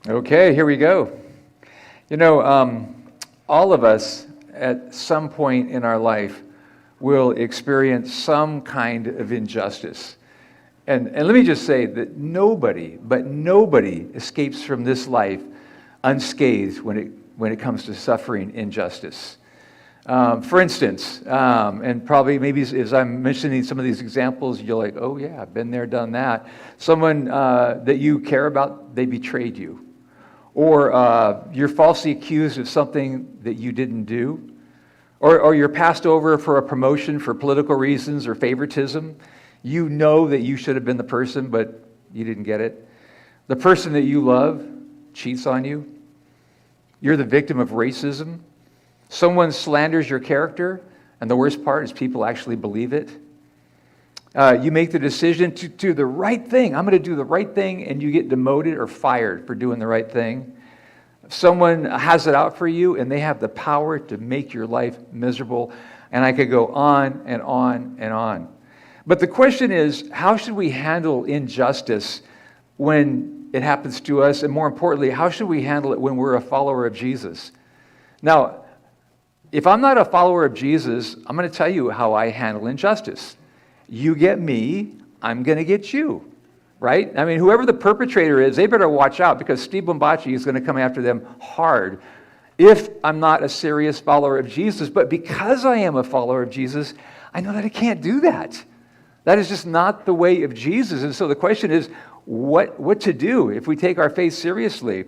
Okay, here we go. You know, all of us at some point in our life will experience some kind of injustice. And let me just say that nobody escapes from this life unscathed when it comes to suffering injustice. For instance, and probably maybe as I'm mentioning some of these examples, you're like, oh yeah, I've been there, done that. Someone that you care about, they betrayed you. Or you're falsely accused of something that you didn't do. Or you're passed over for a promotion for political reasons or favoritism. You know that you should have been the person, but you didn't get it. The person that you love cheats on you. You're the victim of racism. Someone slanders your character, and the worst part is people actually believe it. You make the decision to do the right thing. I'm going to do the right thing, and you get demoted or fired for doing the right thing. Someone has it out for you, and they have the power to make your life miserable. And I could go on and on and on. But the question is, how should we handle injustice when it happens to us? And more importantly, how should we handle it when we're a follower of Jesus? Now, if I'm not a follower of Jesus, I'm going to tell you how I handle injustice. You get me, I'm going to get you, right? I mean, whoever the perpetrator is, they better watch out because Steve Bombachi is going to come after them hard if I'm not a serious follower of Jesus. But because I am a follower of Jesus, I know that I can't do that. That is just not the way of Jesus. And so the question is, what to do if we take our faith seriously?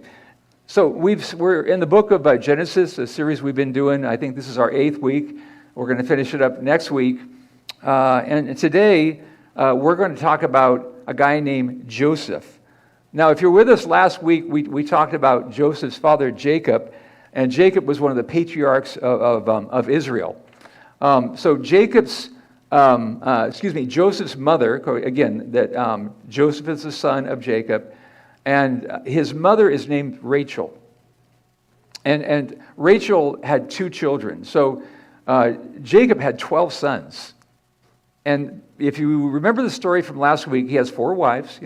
So we're in the book of Genesis, a series we've been doing. I think this is our 8th week. We're going to finish it up next week. And today, we're going to talk about a guy named Joseph. Now, if you're with us last week, we talked about Joseph's father, Jacob. And Jacob was one of the patriarchs of Israel. So Joseph's mother, again, that Joseph is the son of Jacob. And his mother is named Rachel. And Rachel had 2 children. So Jacob had 12 sons. And if you remember the story from last week, he has 4 wives,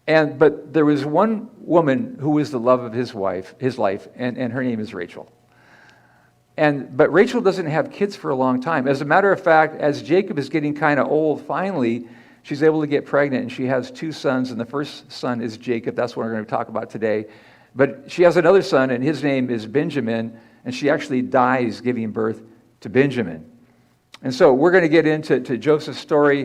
but there was one woman who was the love of his life, and her name is Rachel. But Rachel doesn't have kids for a long time. As a matter of fact, as Jacob is getting kind of old, finally, she's able to get pregnant, and she has 2 sons, and the first son is Jacob. That's what we're going to talk about today. But she has another son, and his name is Benjamin, and she actually dies giving birth to Benjamin. And so we're going to get into Joseph's story.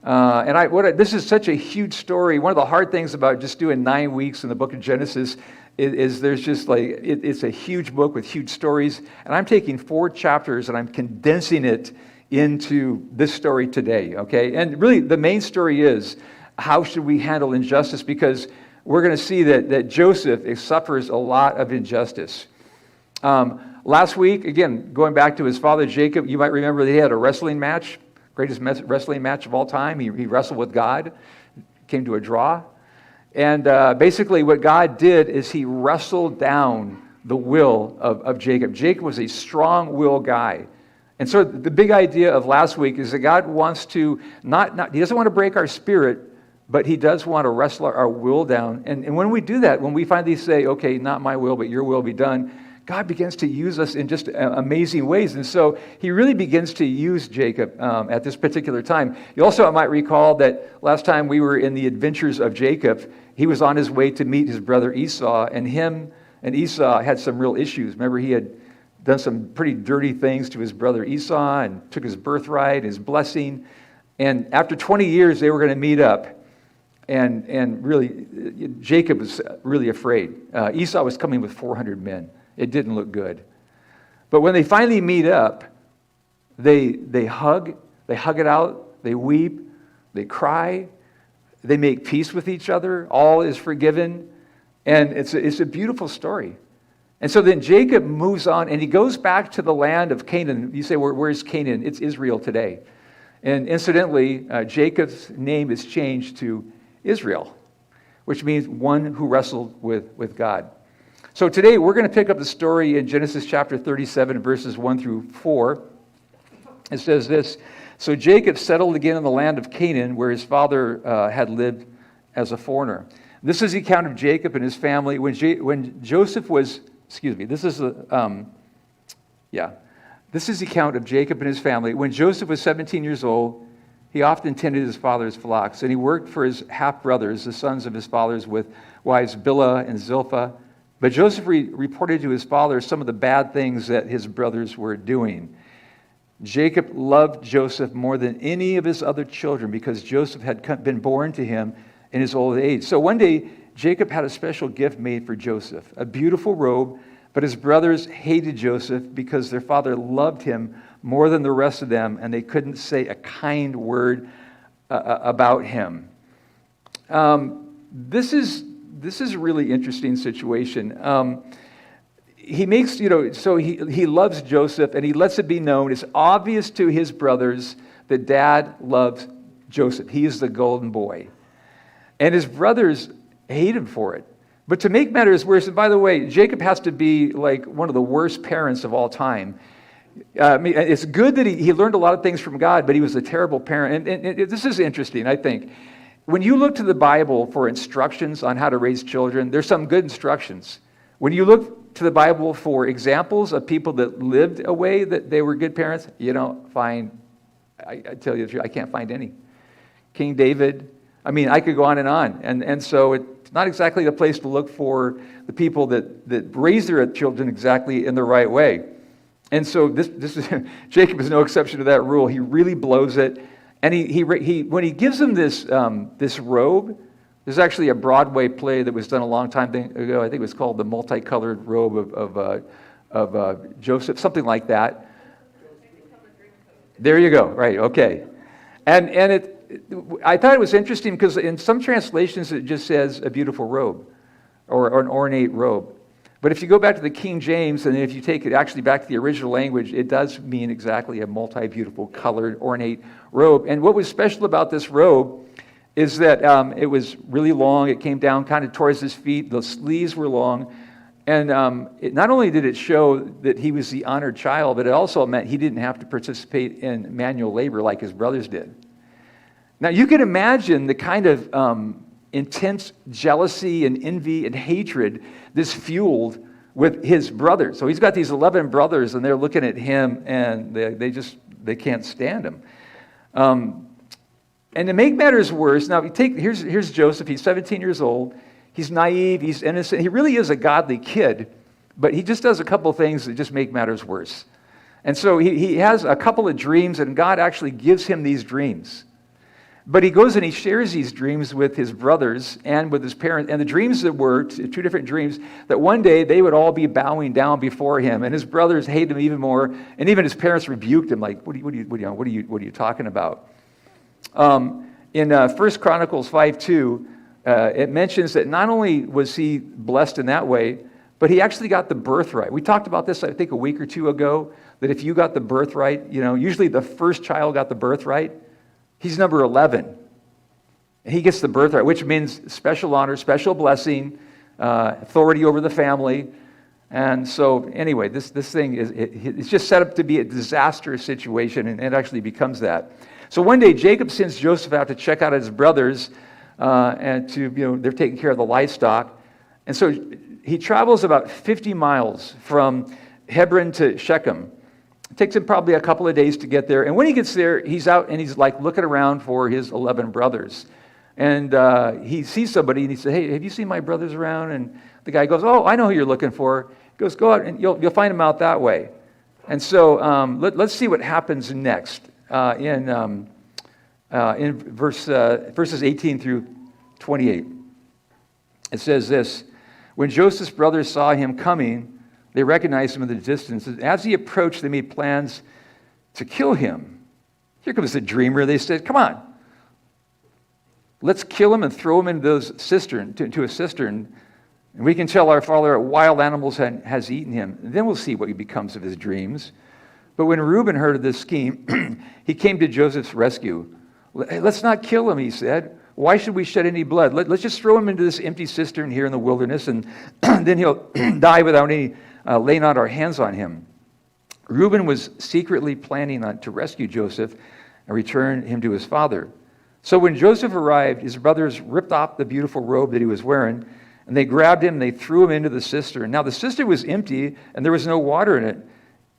This is such a huge story. One of the hard things about just doing 9 weeks in the book of Genesis is there's just it's a huge book with huge stories. And I'm taking 4 chapters and I'm condensing it into this story today, okay? And really the main story is, how should we handle injustice? Because we're going to see that Joseph suffers a lot of injustice. Last week, again, going back to his father Jacob, you might remember that he had a wrestling match, greatest wrestling match of all time. He wrestled with God, came to a draw. And basically what God did is he wrestled down the will of Jacob. Jacob was a strong-willed guy. And so the big idea of last week is that God wants to, he doesn't want to break our spirit, but he does want to wrestle our will down. And when we do that, when we finally say, okay, not my will, but your will be done, God begins to use us in just amazing ways. And so he really begins to use Jacob at this particular time. You also might recall that last time we were in the adventures of Jacob, he was on his way to meet his brother Esau, and him and Esau had some real issues. Remember, he had done some pretty dirty things to his brother Esau and took his birthright, his blessing. And after 20 years, they were going to meet up. And really, Jacob was really afraid. Esau was coming with 400 men. It didn't look good. But when they finally meet up, they hug it out, they weep, they cry, they make peace with each other, all is forgiven, and it's a beautiful story. And so then Jacob moves on, and he goes back to the land of Canaan. You say, where's Canaan? It's Israel today. And incidentally, Jacob's name is changed to Israel, which means one who wrestled with God. So today we're going to pick up the story in Genesis chapter 37, verses 1 through 4. It says this: So Jacob settled again in the land of Canaan, where his father had lived as a foreigner. This is the account of Jacob and his family. When Joseph was, excuse me, this is the, this is the account of Jacob and his family. When Joseph was 17 years old, he often tended his father's flocks, and he worked for his half-brothers, the sons of his fathers, with wives Bilhah and Zilpah. But Joseph reported to his father some of the bad things that his brothers were doing. Jacob loved Joseph more than any of his other children because Joseph had been born to him in his old age. So one day, Jacob had a special gift made for Joseph, a beautiful robe, but his brothers hated Joseph because their father loved him more than the rest of them, and they couldn't say a kind word about him. This is a really interesting situation. He makes, so he loves Joseph, and he lets it be known. It's obvious to his brothers that dad loves Joseph. He is the golden boy. And his brothers hate him for it. But to make matters worse, and by the way, Jacob has to be like one of the worst parents of all time. It's good that he learned a lot of things from God, but he was a terrible parent. And this is interesting, I think. When you look to the Bible for instructions on how to raise children, there's some good instructions. When you look to the Bible for examples of people that lived a way that they were good parents, you don't find, I tell you the truth, I can't find any. King David, I could go on. And so it's not exactly the place to look for the people that raise their children exactly in the right way. And so this is, Jacob is no exception to that rule. He really blows it. And he when he gives him this robe, there's actually a Broadway play that was done a long time ago. I think it was called The Multicolored Robe of Joseph, something like that. There you go. Right. Okay. And I thought it was interesting because in some translations it just says a beautiful robe or an ornate robe. But if you go back to the King James, and if you take it actually back to the original language, it does mean exactly a multi-beautiful colored, ornate robe. And what was special about this robe is that it was really long. It came down kind of towards his feet. The sleeves were long. And not only did it show that he was the honored child, but it also meant he didn't have to participate in manual labor like his brothers did. Now, you can imagine the kind of intense jealousy and envy and hatred this fueled with his brothers. So he's got these 11 brothers, and they're looking at him, and they can't stand him. And to make matters worse, now here's Joseph. He's 17 years old. He's naive. He's innocent. He really is a godly kid, but he just does a couple things that just make matters worse. And so he has a couple of dreams, and God actually gives him these dreams. But he goes and he shares these dreams with his brothers and with his parents. And the dreams that were two different dreams, that one day they would all be bowing down before him. And his brothers hated him even more. And even his parents rebuked him, like, what are you talking about? In 1 Chronicles 5:2, it mentions that not only was he blessed in that way, but he actually got the birthright. We talked about this, I think, a week or two ago, that if you got the birthright, usually the first child got the birthright. He's number 11. He gets the birthright, which means special honor, special blessing, authority over the family. And so anyway, this thing it's just set up to be a disastrous situation, and it actually becomes that. So one day Jacob sends Joseph out to check out his brothers, and they're taking care of the livestock. And so he travels about 50 miles from Hebron to Shechem. It takes him probably a couple of days to get there. And when he gets there, he's out and he's like looking around for his 11 brothers. And he sees somebody and he says, "Hey, have you seen my brothers around?" And the guy goes, "Oh, I know who you're looking for." He goes, "Go out and you'll find them out that way." And so let's see what happens next in verses 18 through 28. It says this: "When Joseph's brothers saw him coming, they recognized him in the distance. As he approached, they made plans to kill him. Here comes the dreamer. They said, 'Come on, let's kill him and throw him into a cistern, and we can tell our father wild animals has eaten him. And then we'll see what becomes of his dreams.' But when Reuben heard of this scheme, he came to Joseph's rescue. 'Let's not kill him,' he said. 'Why should we shed any blood? Let's just throw him into this empty cistern here in the wilderness, and then he'll die without any laying out our hands on him.' Reuben was secretly planning to rescue Joseph and return him to his father. So when Joseph arrived, his brothers ripped off the beautiful robe that he was wearing, and they grabbed him and they threw him into the cistern. Now the cistern was empty, and there was no water in it.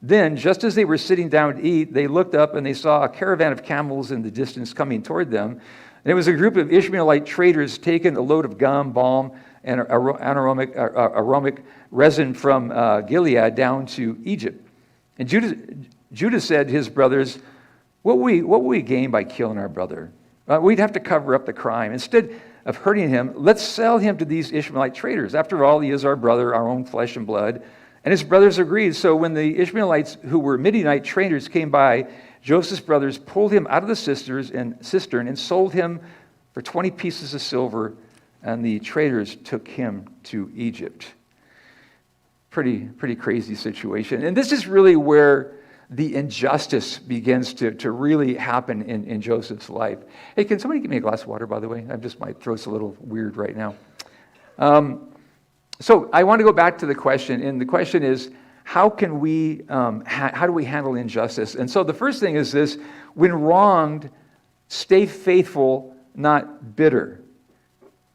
Then, just as they were sitting down to eat, they looked up and they saw a caravan of camels in the distance coming toward them. And it was a group of Ishmaelite traders taking a load of gum, balm, and aromatic resin from Gilead down to Egypt. And Judah said to his brothers, what will we gain by killing our brother? We'd have to cover up the crime. Instead of hurting him, let's sell him to these Ishmaelite traders. After all, he is our brother, our own flesh and blood. And his brothers agreed. So when the Ishmaelites, who were Midianite traders, came by, Joseph's brothers pulled him out of the cistern and sold him for 20 pieces of silver, and the traders took him to Egypt. Pretty crazy situation. And this is really where the injustice begins to really happen in Joseph's life. Hey, can somebody give me a glass of water, by the way? My throat's a little weird right now. So I want to go back to the question, and the question is, how can we, how do we handle injustice? And so the first thing is this: when wronged, stay faithful, not bitter.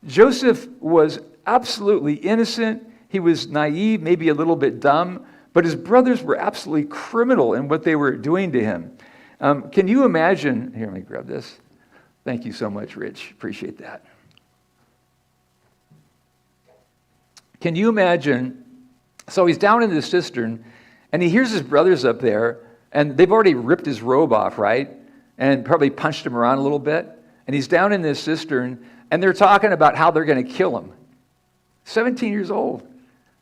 Joseph was absolutely innocent. He was naive, maybe a little bit dumb, but his brothers were absolutely criminal in what they were doing to him. Can you imagine? Here, let me grab this. Thank you so much, Rich. Appreciate that. Can you imagine? So he's down in the cistern, and he hears his brothers up there, and they've already ripped his robe off, right? And probably punched him around a little bit. And he's down in this cistern, and they're talking about how they're going to kill him. 17 years old.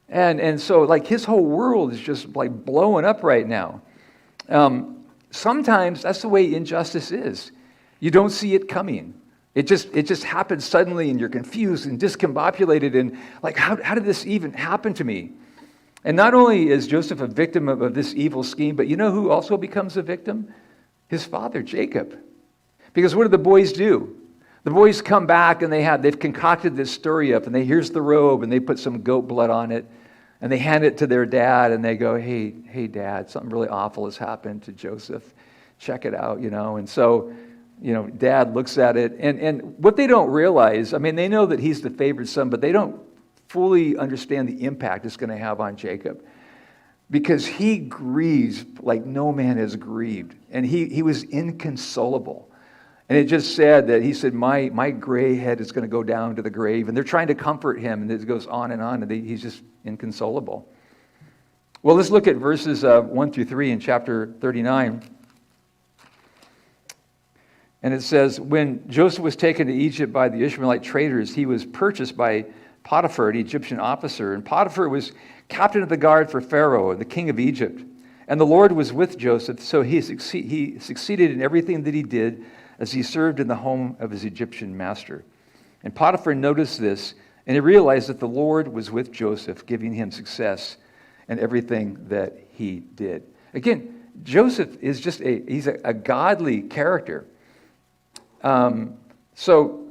And so, like, his whole world is just, like, blowing up right now. Sometimes that's the way injustice is. You don't see it coming. It just happens suddenly, and you're confused and discombobulated, and like, how did this even happen to me? And not only is Joseph a victim of this evil scheme, but you know who also becomes a victim? His father, Jacob. Because what do the boys do? The boys come back, and they've concocted this story up, and here's the robe, and they put some goat blood on it, and they hand it to their dad, and they go, hey, Dad, something really awful has happened to Joseph. Check it out, And so, Dad looks at it, and what they don't realize, they know that he's the favored son, but they don't fully understand the impact it's going to have on Jacob, because he grieves like no man has grieved, and he was inconsolable. And it just said that he said, my gray head is going to go down to the grave, and they're trying to comfort him, and it goes on, and he's just inconsolable. Well, let's look at verses 1 through 3 in chapter 39. And it says, when Joseph was taken to Egypt by the Ishmaelite traders, he was purchased by Potiphar, the Egyptian officer. And Potiphar was captain of the guard for Pharaoh, the king of Egypt. And the Lord was with Joseph, so he succeeded in everything that he did as he served in the home of his Egyptian master. And Potiphar noticed this, and he realized that the Lord was with Joseph, giving him success in everything that he did. Again, Joseph is he's a godly character. So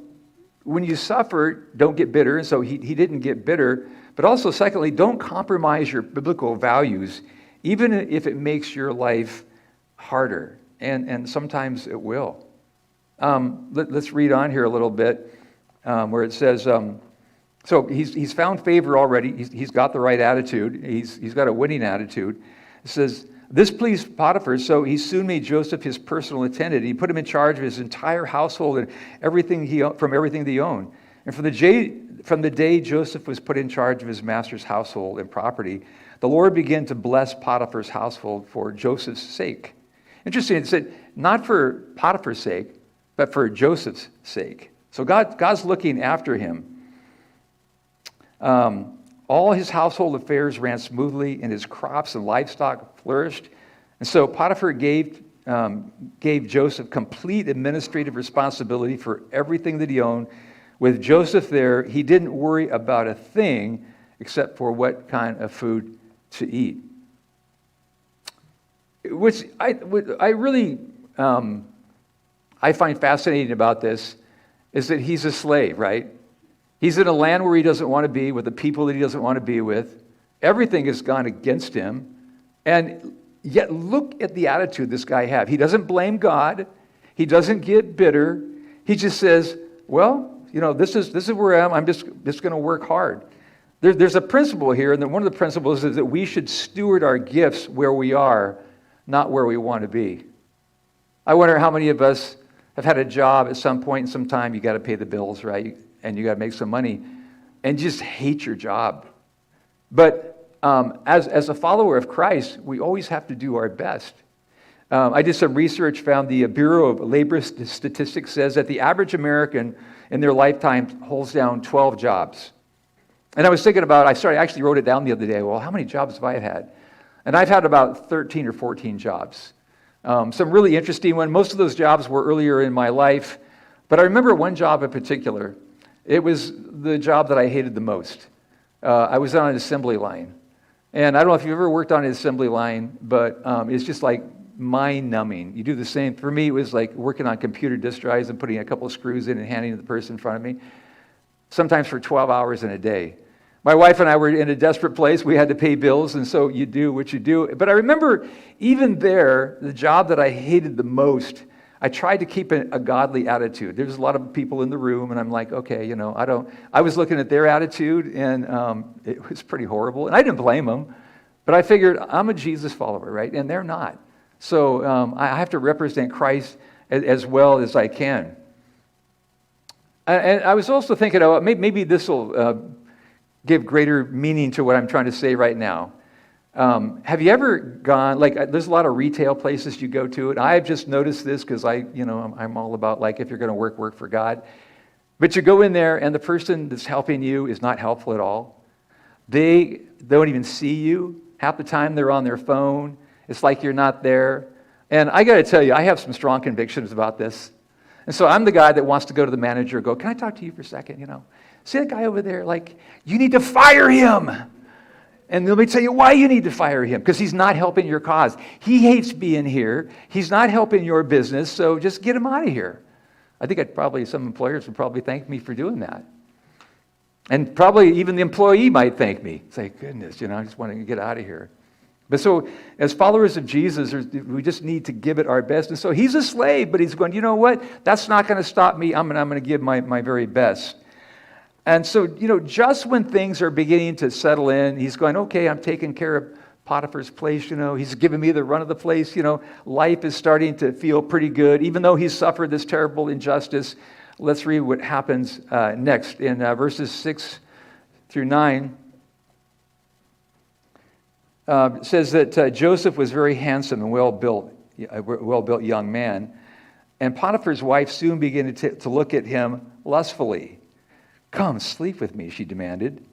when you suffer, don't get bitter. And so he didn't get bitter. But also, secondly, don't compromise your biblical values, even if it makes your life harder. And sometimes it will. Let's read on here a little bit, where it says, so he's found favor already. He's got the right attitude. He's got a winning attitude. It says, this pleased Potiphar, so he soon made Joseph his personal attendant. He put him in charge of his entire household and everything that he owned. And from the day Joseph was put in charge of his master's household and property, the Lord began to bless Potiphar's household for Joseph's sake. Interesting, it said, not for Potiphar's sake, but for Joseph's sake. So God's looking after him. All his household affairs ran smoothly, and his crops and livestock flourished. And so Potiphar gave Joseph complete administrative responsibility for everything that he owned. With Joseph there, he didn't worry about a thing except for what kind of food to eat. Which I really I find fascinating about this is that he's a slave, right? He's in a land where he doesn't want to be, with the people that he doesn't want to be with. Everything has gone against him. And yet look at the attitude this guy has. He doesn't blame God. He doesn't get bitter. He just says, well, this is where I am. I'm just going to work hard. There's a principle here, and one of the principles is that we should steward our gifts where we are, not where we want to be. I wonder how many of us have had a job at some point in some time. You got to pay the bills, right? And you got to make some money, and just hate your job. But as a follower of Christ, we always have to do our best. I did some research, found the Bureau of Labor Statistics says that the average American in their lifetime holds down 12 jobs. And I was thinking about, I actually wrote it down the other day. Well, how many jobs have I had? And I've had about 13 or 14 jobs. Some really interesting ones. Most of those jobs were earlier in my life. But I remember one job in particular. It was the job that I hated the most. I was on an assembly line. And I don't know if you've ever worked on an assembly line, but it's just like mind-numbing. You do the same. For me, it was like working on computer disk drives and putting a couple of screws in and handing it to the person in front of me, sometimes for 12 hours in a day. My wife and I were in a desperate place. We had to pay bills, and so you do what you do. But I remember even there, the job that I hated the most, I tried to keep a godly attitude. There was a lot of people in the room, and I'm like, okay, I was looking at their attitude, and it was pretty horrible. And I didn't blame them, but I figured I'm a Jesus follower, right? And they're not. So I have to represent Christ as well as I can. And I was also thinking, maybe this will give greater meaning to what I'm trying to say right now. Have you ever gone, there's a lot of retail places you go to, and I've just noticed this because I'm all about, if you're going to work for God. But you go in there, and the person that's helping you is not helpful at all. They don't even see you. Half the time they're on their phone. It's like you're not there. And I got to tell you, I have some strong convictions about this. And so I'm the guy that wants to go to the manager and go, can I talk to you for a second? See that guy over there? You need to fire him. And they'll tell you why you need to fire him, because he's not helping your cause. He hates being here. He's not helping your business, so just get him out of here. I think some employers would probably thank me for doing that. And probably even the employee might thank me. Say, goodness, I just want to get out of here. But so as followers of Jesus, we just need to give it our best. And so he's a slave, but he's going, you know what? That's not going to stop me. I'm going to give my very best. And so, just when things are beginning to settle in, he's going, okay, I'm taking care of Potiphar's place, he's giving me the run of the place, life is starting to feel pretty good, even though he's suffered this terrible injustice. Let's read what happens next in verses 6 through 9. It says that Joseph was very handsome and well-built young man, and Potiphar's wife soon began to look at him lustfully. Come, sleep with me, she demanded.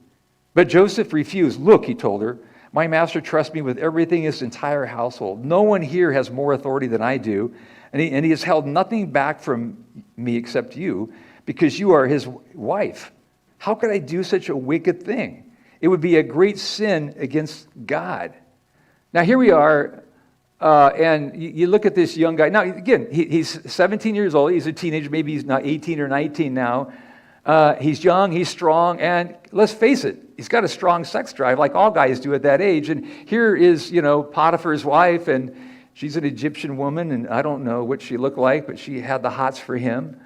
But Joseph refused. Look, he told her, my master trusts me with everything in his entire household. No one here has more authority than I do, and he has held nothing back from me except you, because you are his wife. How could I do such a wicked thing? It would be a great sin against God. Now, here we are, and you look at this young guy. Now, again, he's 17 years old. He's a teenager. Maybe he's not 18 or 19 now. He's young, he's strong, and let's face it, he's got a strong sex drive like all guys do at that age. And here is, Potiphar's wife, and she's an Egyptian woman, and I don't know what she looked like, but she had the hots for him.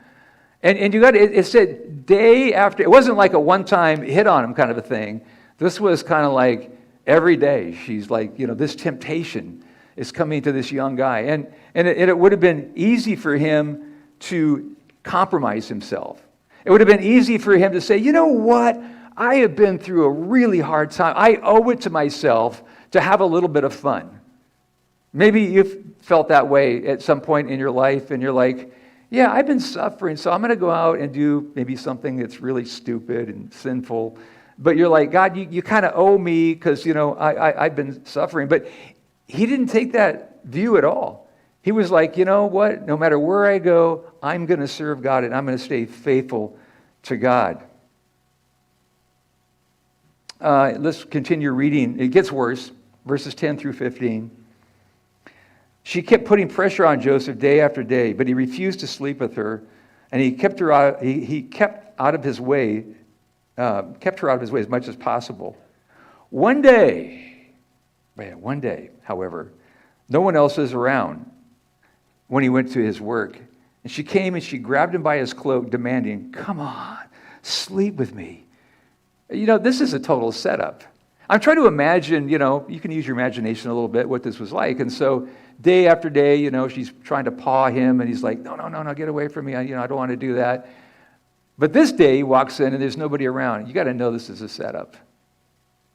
And it said day after, it wasn't like a one-time hit on him kind of a thing. This was kind of like every day. She's like, this temptation is coming to this young guy. And it would have been easy for him to compromise himself. It would have been easy for him to say, you know what? I have been through a really hard time. I owe it to myself to have a little bit of fun. Maybe you've felt that way at some point in your life, and you're like, yeah, I've been suffering, so I'm going to go out and do maybe something that's really stupid and sinful. But you're like, God, you kind of owe me because, I've been suffering. But he didn't take that view at all. He was like, you know what? No matter where I go, I'm going to serve God, and I'm going to stay faithful to God. Let's continue reading. It gets worse. Verses 10 through 15. She kept putting pressure on Joseph day after day, but he refused to sleep with her, and he kept her out. He kept out of his way, kept her out of his way as much as possible. One day, however, no one else was around when he went to his work. And she came and she grabbed him by his cloak, demanding, "Come on, sleep with me." This is a total setup. I'm trying to imagine, you can use your imagination a little bit, what this was like. And so day after day, she's trying to paw him, and he's like, no, get away from me. I don't want to do that. But this day he walks in and there's nobody around. You got to know this is a setup.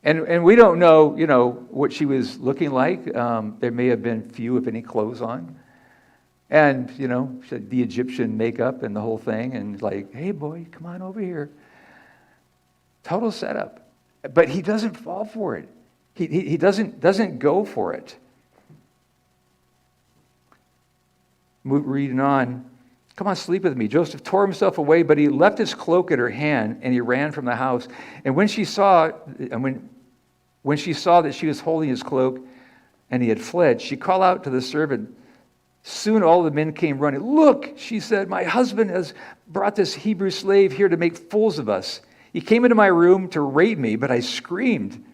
And we don't know, what she was looking like. There may have been few, if any, clothes on. And, she had the Egyptian makeup and the whole thing, and like, "Hey, boy, come on over here." Total setup. But he doesn't fall for it. He doesn't go for it. Reading on. "Come on, sleep with me." Joseph tore himself away, but he left his cloak at her hand, and he ran from the house. And when she saw that she was holding his cloak and he had fled, she called out to the servant. Soon all the men came running. "Look," she said, "my husband has brought this Hebrew slave here to make fools of us. He came into my room to rape me, but I screamed.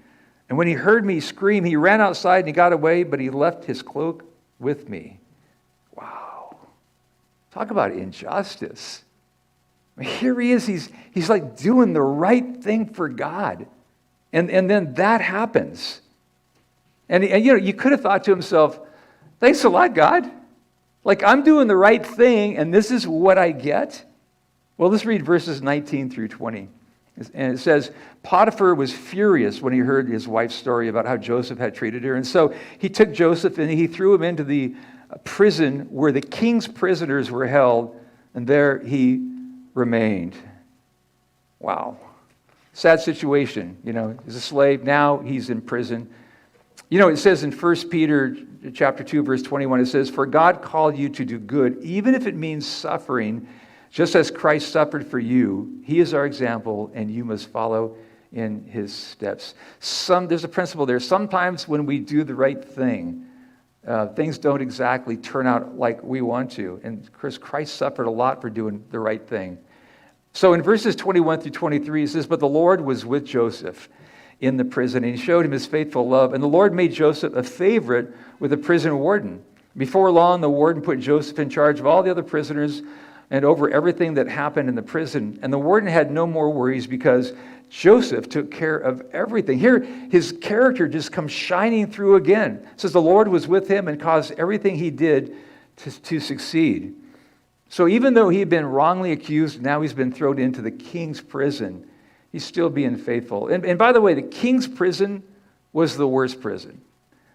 And when he heard me scream, he ran outside and he got away, but he left his cloak with me." Wow. Talk about injustice. Here he is. He's like doing the right thing for God. And then that happens. And you could have thought to himself, "Thanks a lot, God. Like, I'm doing the right thing, and this is what I get?" Well, let's read verses 19 through 20. And it says, Potiphar was furious when he heard his wife's story about how Joseph had treated her. And so he took Joseph and he threw him into the prison where the king's prisoners were held, and there he remained. Wow. Sad situation. He's a slave. Now he's in prison. It says in 1 Peter chapter 2, verse 21, it says, "For God called you to do good, even if it means suffering, just as Christ suffered for you. He is our example, and you must follow in his steps." There's a principle there. Sometimes when we do the right thing, things don't exactly turn out like we want to. And Christ suffered a lot for doing the right thing. So in verses 21 through 23, it says, "But the Lord was with Joseph in the prison, and he showed him his faithful love. And the Lord made Joseph a favorite with the prison warden. Before long, the warden put Joseph in charge of all the other prisoners and over everything that happened in the prison. And the warden had no more worries because Joseph took care of everything." Here, his character just comes shining through again. It says the Lord was with him and caused everything he did to succeed. So even though he had been wrongly accused, now he's been thrown into the king's prison, he's still being faithful. And by the way, the king's prison was the worst prison.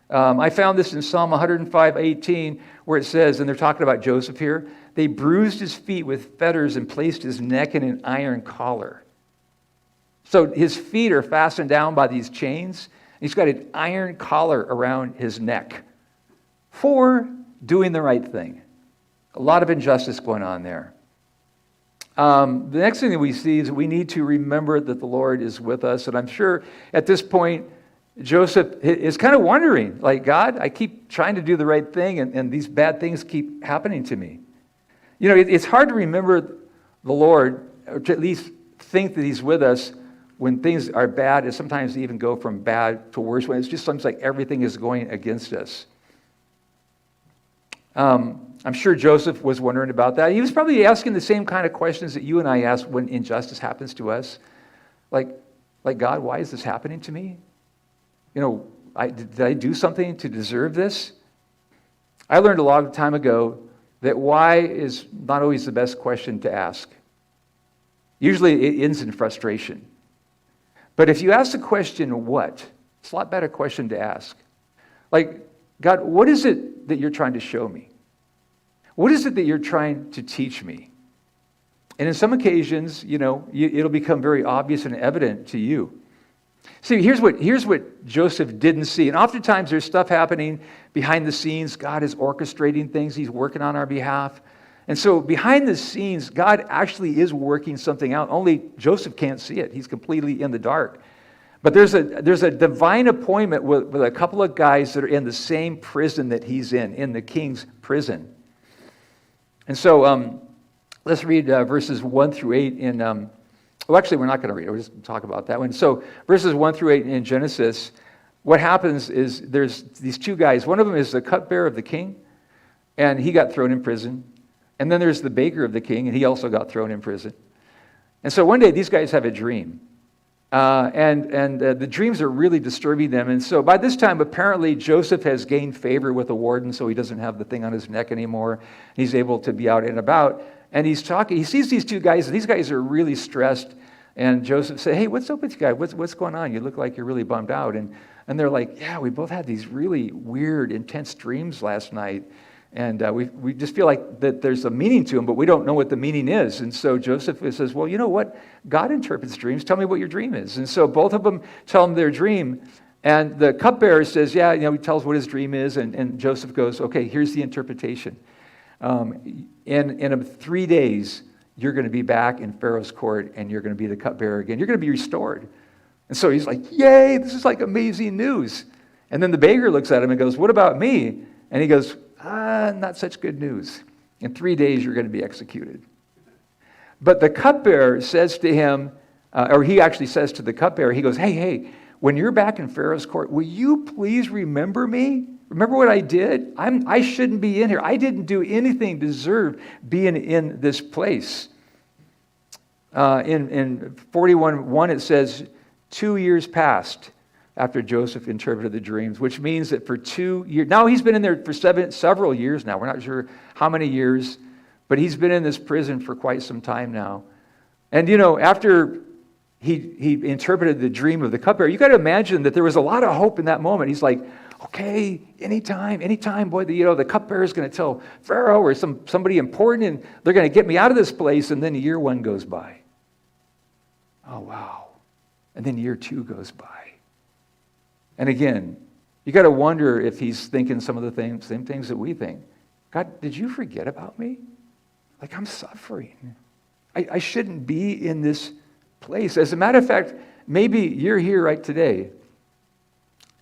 I found this in Psalm 105:18, where it says, and they're talking about Joseph here, "They bruised his feet with fetters and placed his neck in an iron collar." So his feet are fastened down by these chains. He's got an iron collar around his neck for doing the right thing. A lot of injustice going on there. The next thing that we see is we need to remember that the Lord is with us. And I'm sure at this point, Joseph is kind of wondering, like, "God, I keep trying to do the right thing, and these bad things keep happening to me." It's hard to remember the Lord, or to at least think that he's with us when things are bad, and sometimes even go from bad to worse, when it just seems like everything is going against us. I'm sure Joseph was wondering about that. He was probably asking the same kind of questions that you and I ask when injustice happens to us. Like, "God, why is this happening to me? Did I do something to deserve this?" I learned a long time ago that why is not always the best question to ask. Usually it ends in frustration. But if you ask the question, "What?" it's a lot better question to ask. Like, "God, what is it that you're trying to show me? What is it that you're trying to teach me?" And in some occasions, it'll become very obvious and evident to you. See, here's what Joseph didn't see. And oftentimes there's stuff happening behind the scenes. God is orchestrating things. He's working on our behalf. And so behind the scenes, God actually is working something out. Only Joseph can't see it. He's completely in the dark. But there's a divine appointment with a couple of guys that are in the same prison that he's in the king's prison. And so let's read verses 1 through 8 in... Well, actually, we're not going to read it. We'll just talk about that one. So verses 1 through 8 in Genesis, what happens is there's these two guys. One of them is the cupbearer of the king, and he got thrown in prison. And then there's the baker of the king, and he also got thrown in prison. And so one day, these guys have a dream. The dreams are really disturbing them. And so by this time, apparently, Joseph has gained favor with the warden, so he doesn't have the thing on his neck anymore. He's able to be out and about. And he's talking. He sees these two guys, and these guys are really stressed. And Joseph said, hey, what's up with you guys? What's going on? You look like you're really bummed out. And they're like, yeah, we both had these really weird, intense dreams last night. And we just feel like that there's a meaning to them, but we don't know what the meaning is. And so Joseph says, well, you know what? God interprets dreams. Tell me what your dream is. And so both of them tell him their dream. And the cupbearer says, yeah, he tells what his dream is. And Joseph goes, okay, here's the interpretation. In 3 days, you're going to be back in Pharaoh's court, and you're going to be the cupbearer again. You're going to be restored. And so he's like, yay, this is like amazing news. And then the baker looks at him and goes, what about me? And he goes, not such good news. In 3 days, you're going to be executed. But the cupbearer says to him, or he actually says to the cupbearer, he goes, hey, when you're back in Pharaoh's court, will you please remember me? Remember what I did? I shouldn't be in here. I didn't do anything to deserve being in this place. In 41:1, it says, 2 years passed after Joseph interpreted the dreams, which means that for 2 years, now he's been in there for several years now. We're not sure how many years, but he's been in this prison for quite some time now. And after he interpreted the dream of the cupbearer, you got to imagine that there was a lot of hope in that moment. He's like, okay, anytime, boy, the cupbearer is going to tell Pharaoh or somebody important, and they're going to get me out of this place. And then year 1 goes by. Oh, wow. And then year 2 goes by. And again, you got to wonder if he's thinking some of the same things that we think. God, did you forget about me? Like, I'm suffering. I shouldn't be in this place. As a matter of fact, maybe you're here right today,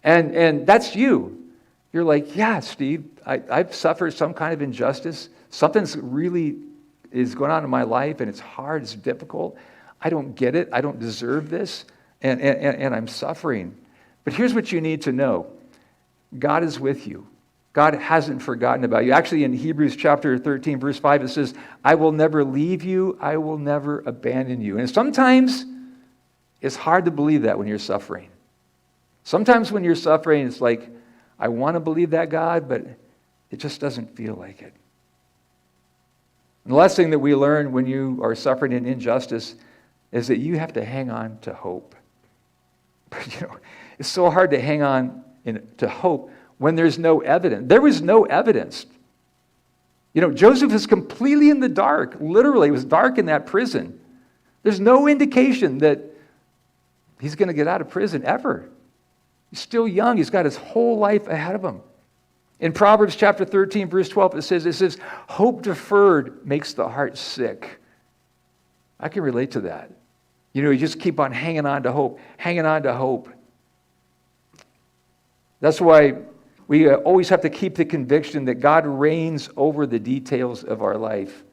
and that's you. You're like, yeah, Steve, I've suffered some kind of injustice. Something's really is going on in my life, and it's hard, it's difficult. I don't get it. I don't deserve this, and I'm suffering. But here's what you need to know. God is with you. God hasn't forgotten about you. Actually, in Hebrews chapter 13, verse 5, it says, I will never leave you. I will never abandon you. And sometimes it's hard to believe that when you're suffering. Sometimes when you're suffering, it's like, I want to believe that, God, but it just doesn't feel like it. And the last thing that we learn when you are suffering an injustice is that you have to hang on to hope. But it's so hard to hang on to hope when there's no evidence. There was no evidence. Joseph is completely in the dark. Literally, it was dark in that prison. There's no indication that he's going to get out of prison ever. He's still young. He's got his whole life ahead of him. In Proverbs chapter 13, verse 12, it says, hope deferred makes the heart sick. I can relate to that. You just keep on hanging on to hope, hanging on to hope. That's why we always have to keep the conviction that God reigns over the details of our life,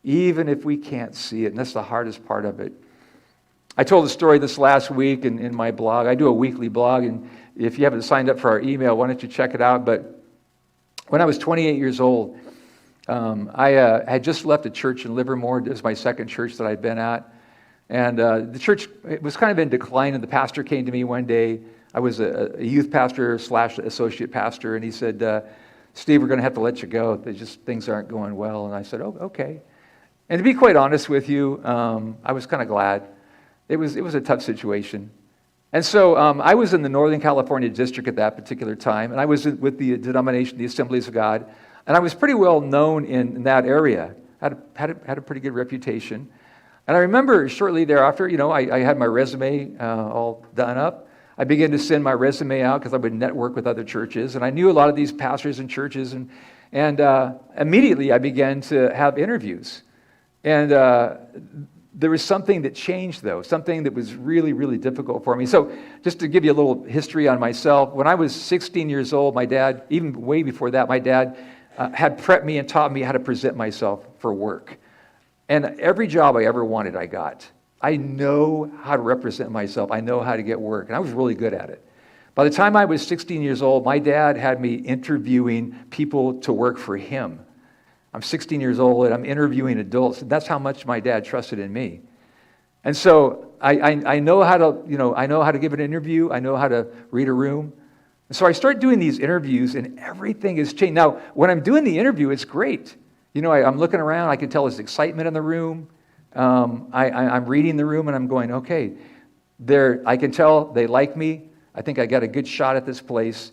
even if we can't see it. And that's the hardest part of it. I told a story this last week in my blog. I do a weekly blog, and if you haven't signed up for our email, why don't you check it out? But when I was 28 years old, I had just left a church in Livermore. It was my second church that I'd been at. And the church, it was kind of in decline, and the pastor came to me one day. I was a youth pastor / associate pastor, and he said, Steve, we're going to have to let you go. Things aren't going well. And I said, oh, okay. And to be quite honest with you, I was kind of glad. It was a tough situation. And so I was in the Northern California district at that particular time, and I was with the denomination, the Assemblies of God, and I was pretty well known in that area. Had a pretty good reputation. And I remember shortly thereafter, I had my resume all done up. I began to send my resume out because I would network with other churches, and I knew a lot of these pastors and churches, and immediately I began to have interviews. And there was something that changed, though, something that was really, really difficult for me. So just to give you a little history on myself, when I was 16 years old, my dad, even way before that, my dad had prepped me and taught me how to present myself for work. And every job I ever wanted, I got. I know how to represent myself. I know how to get work, and I was really good at it. By the time I was 16 years old, my dad had me interviewing people to work for him. I'm 16 years old, and I'm interviewing adults. And that's how much my dad trusted in me. And so I know how to, I know how to give an interview. I know how to read a room. And so I start doing these interviews, and everything has changed. Now, when I'm doing the interview, it's great. I'm looking around. I can tell there's excitement in the room. I'm reading the room, and I'm going, okay, I can tell they like me. I think I got a good shot at this place.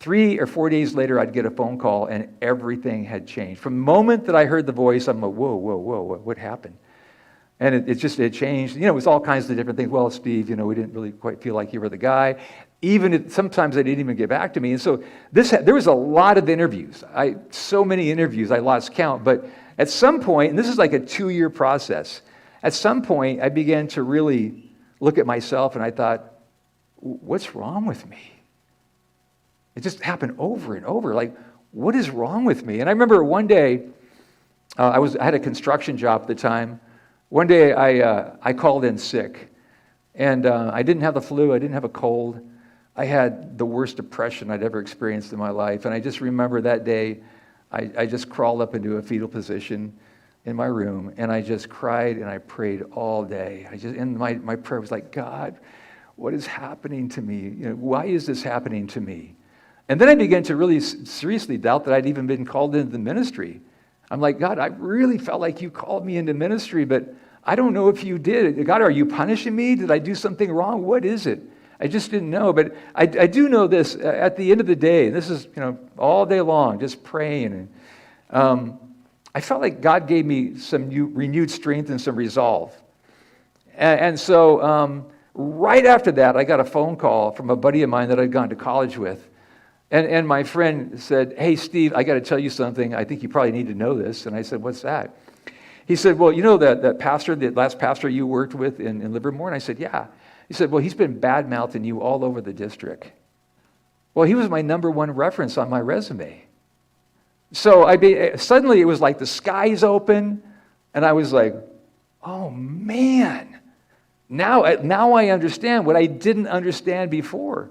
3 or 4 days later, I'd get a phone call, and everything had changed. From the moment that I heard the voice, I'm like, whoa, what happened? And it changed. It was all kinds of different things. Well, Steve, we didn't really quite feel like you were the guy. Sometimes they didn't even get back to me. And so there was a lot of interviews. So many interviews, I lost count. But at some point, and this is like a 2-year process, at some point, I began to really look at myself, and I thought, what's wrong with me? It just happened over and over. Like, what is wrong with me? And I remember one day, I had a construction job at the time. One day, I called in sick. And I didn't have the flu. I didn't have a cold. I had the worst depression I'd ever experienced in my life. And I just remember that day, I just crawled up into a fetal position in my room. And I just cried and I prayed all day. And my prayer was like, God, what is happening to me? Why is this happening to me? And then I began to really seriously doubt that I'd even been called into the ministry. I'm like, God, I really felt like you called me into ministry, but I don't know if you did. God, are you punishing me? Did I do something wrong? What is it? I just didn't know. But I do know this. At the end of the day, this is, all day long, just praying. And I felt like God gave me some renewed strength and some resolve. And so right after that, I got a phone call from a buddy of mine that I'd gone to college with. And my friend said, hey, Steve, I got to tell you something. I think you probably need to know this. And I said, what's that? He said, well, that pastor, the last pastor you worked with in Livermore? And I said, yeah. He said, well, he's been bad-mouthing you all over the district. Well, he was my number one reference on my resume. So suddenly it was like the skies open, and I was like, oh, man. Now I understand what I didn't understand before.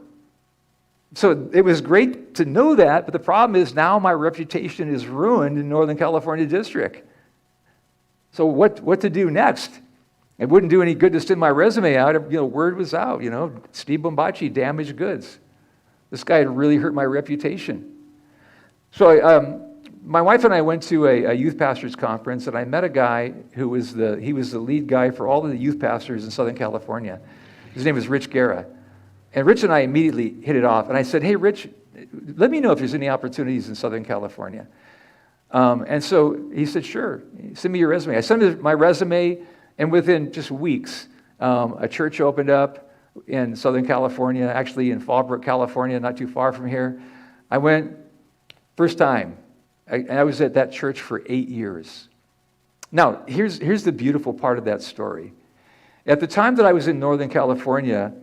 So it was great to know that, but the problem is now my reputation is ruined in Northern California district. So what to do next? It wouldn't do any good to send my resume out. Word was out, Steve Bombachi, damaged goods. This guy had really hurt my reputation. So my wife and I went to a youth pastors conference, and I met a guy who was the lead guy for all of the youth pastors in Southern California. His name was Rich Guerra. And Rich and I immediately hit it off. And I said, hey, Rich, let me know if there's any opportunities in Southern California. And so he said, sure, send me your resume. I sent him my resume, and within just weeks, a church opened up in Southern California, actually in Fallbrook, California, not too far from here. I went first time, and I was at that church for 8 years. Now, here's the beautiful part of that story. At the time that I was in Northern California,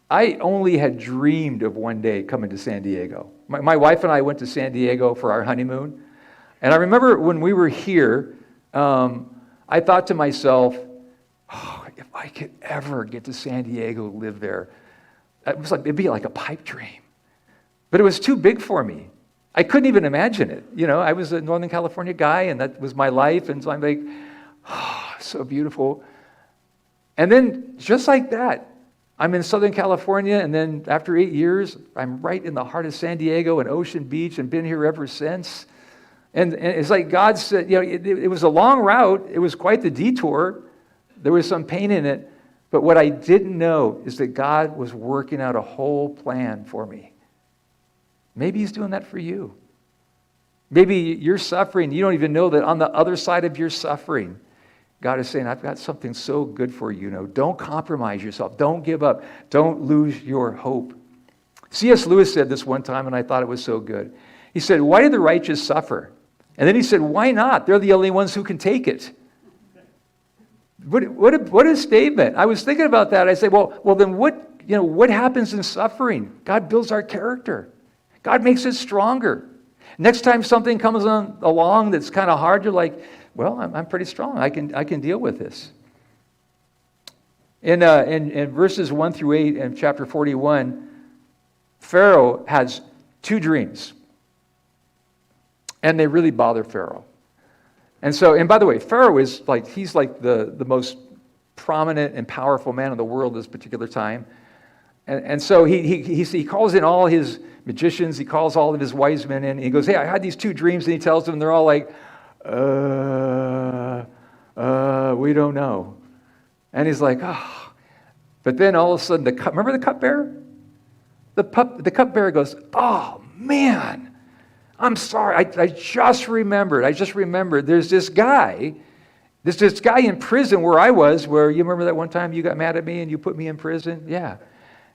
I only had dreamed of one day coming to San Diego. My wife and I went to San Diego for our honeymoon. And I remember when we were here, I thought to myself, oh, if I could ever get to San Diego, live there, it'd be like a pipe dream. But it was too big for me. I couldn't even imagine it. I was a Northern California guy, and that was my life. And so I'm like, oh, so beautiful. And then just like that, I'm in Southern California, and then after 8 years, I'm right in the heart of San Diego and Ocean Beach, and been here ever since. And it's like God said, it was a long route. It was quite the detour. There was some pain in it. But what I didn't know is that God was working out a whole plan for me. Maybe He's doing that for you. Maybe you're suffering. You don't even know that on the other side of your suffering, God is saying, I've got something so good for you. Don't compromise yourself. Don't give up. Don't lose your hope. C.S. Lewis said this one time, and I thought it was so good. He said, why do the righteous suffer? And then he said, why not? They're the only ones who can take it. What a statement. I was thinking about that. I say, well, then what happens in suffering? God builds our character. God makes us stronger. Next time something comes along that's kind of hard, you're like, well, I'm pretty strong. I can deal with this. In verses 1 through 8 in chapter 41, Pharaoh has 2 dreams. And they really bother Pharaoh. And by the way, Pharaoh is like, he's like the most prominent and powerful man in the world at this particular time. And so he calls in all his magicians, he calls all of his wise men in, and he goes, hey, I had these two dreams, and he tells them, they're all like, we don't know. And he's like, oh. But then all of a sudden, remember the cupbearer? The cupbearer goes, oh, man, I'm sorry. I just remembered. There's this guy in prison where I was, where you remember that one time you got mad at me and you put me in prison? Yeah.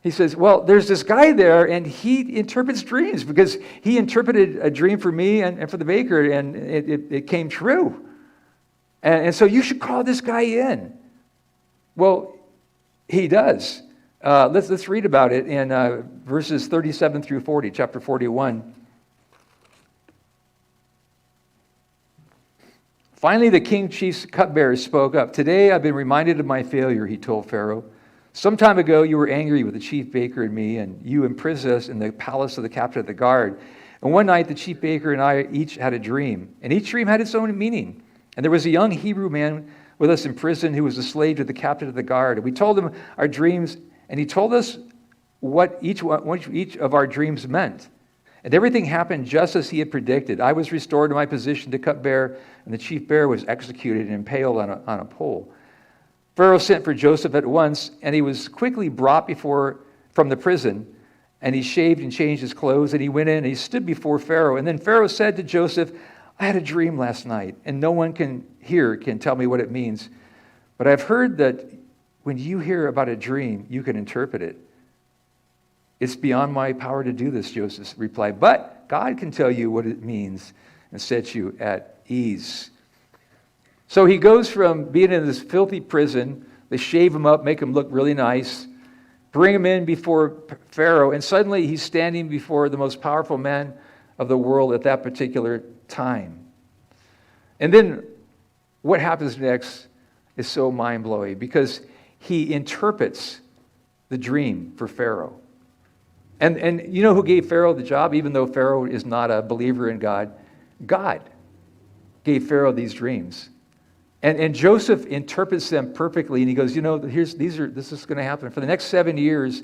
He says, well, there's this guy there, and he interprets dreams because he interpreted a dream for me and for the baker, and it came true. And so you should call this guy in. Well, he does. Let's read about it in verses 37 through 40, chapter 41. Finally, the king chief's cupbearer spoke up. Today I've been reminded of my failure, he told Pharaoh. Some time ago, you were angry with the chief baker and me, and you imprisoned us in the palace of the captain of the guard. And one night, the chief baker and I each had a dream, and each dream had its own meaning. And there was a young Hebrew man with us in prison who was a slave to the captain of the guard. And we told him our dreams, and he told us what each of our dreams meant. And everything happened just as he had predicted. I was restored to my position to cupbearer, and the chief bearer was executed and impaled on a pole. Pharaoh sent for Joseph at once, and he was quickly brought from the prison, and he shaved and changed his clothes, and he went in and he stood before Pharaoh. And then Pharaoh said to Joseph, I had a dream last night, and no one can tell me what it means. But I've heard that when you hear about a dream, you can interpret it. It's beyond my power to do this, Joseph replied, but God can tell you what it means and set you at ease. So he goes from being in this filthy prison, they shave him up, make him look really nice, bring him in before Pharaoh, and suddenly he's standing before the most powerful man of the world at that particular time. And then what happens next is so mind-blowing because he interprets the dream for Pharaoh. And you know who gave Pharaoh the job, even though Pharaoh is not a believer in God? God gave Pharaoh these dreams. And Joseph interprets them perfectly, and he goes, this is going to happen. For the next 7 years,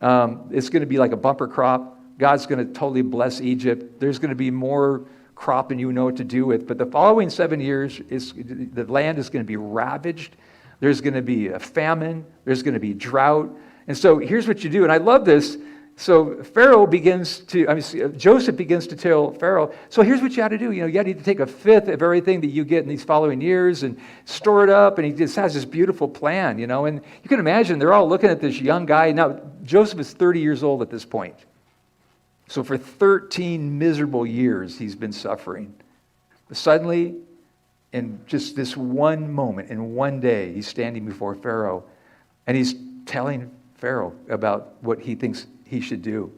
it's going to be like a bumper crop. God's going to totally bless Egypt. There's going to be more crop than you know what to do with. But the following 7 years, the land is going to be ravaged. There's going to be a famine. There's going to be drought. And so here's what you do, and I love this. So Joseph begins to tell Pharaoh, so here's what you got to do. You need to take a fifth of everything that you get in these following years and store it up. And he just has this beautiful plan, And you can imagine they're all looking at this young guy. Now, Joseph is 30 years old at this point. So for 13 miserable years, he's been suffering. But suddenly, in just this one moment, in one day, he's standing before Pharaoh, and he's telling Pharaoh about what he thinks he should do.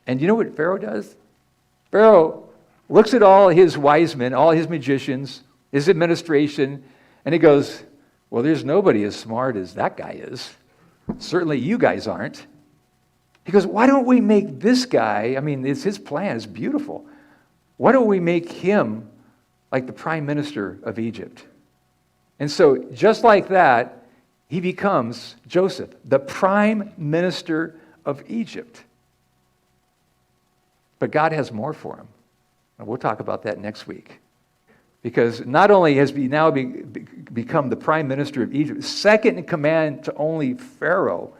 And you know what Pharaoh does? Pharaoh looks at all his wise men, all his magicians, his administration, and he goes, well, there's nobody as smart as that guy is. Certainly you guys aren't. He goes, why don't we make this guy, it's his plan, it's beautiful. Why don't we make him like the prime minister of Egypt? And so just like that, he becomes, Joseph, the prime minister of Egypt. But God has more for him. And we'll talk about that next week. Because not only has he now become the prime minister of Egypt, second in command to only Pharaoh,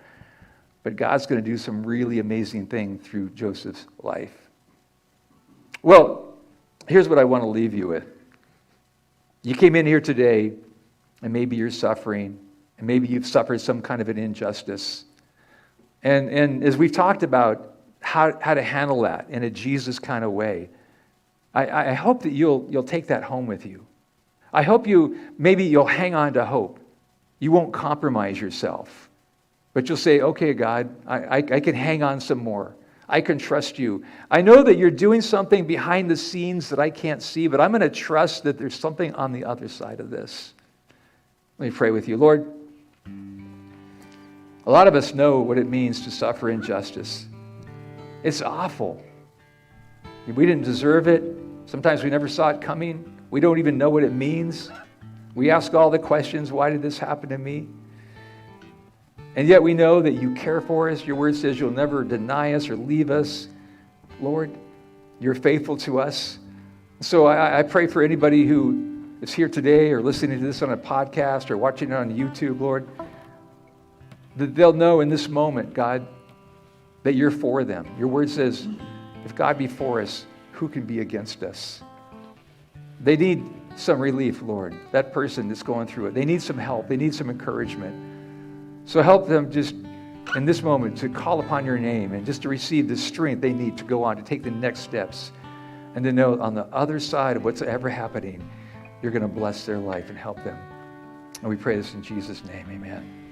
but God's going to do some really amazing thing through Joseph's life. Well, here's what I want to leave you with. You came in here today, and maybe you're suffering, and maybe you've suffered some kind of an injustice. And as we've talked about how to handle that in a Jesus kind of way, I hope that you'll take that home with you. I hope maybe you'll hang on to hope. You won't compromise yourself. But you'll say, okay, God, I can hang on some more. I can trust you. I know that you're doing something behind the scenes that I can't see, but I'm going to trust that there's something on the other side of this. Let me pray with you. Lord, a lot of us know what it means to suffer injustice. It's awful. We didn't deserve it. Sometimes we never saw it coming. We don't even know what it means. We ask all the questions, why did this happen to me? And yet we know that you care for us. Your word says you'll never deny us or leave us. Lord, you're faithful to us. So I pray for anybody who is here today or listening to this on a podcast or watching it on YouTube, Lord, that they'll know in this moment, God, that you're for them. Your word says, if God be for us, who can be against us? They need some relief, Lord. That person that's going through it. They need some help. They need some encouragement. So help them just in this moment to call upon your name and just to receive the strength they need to go on, to take the next steps, and to know on the other side of what's ever happening, you're going to bless their life and help them. And we pray this in Jesus' name. Amen.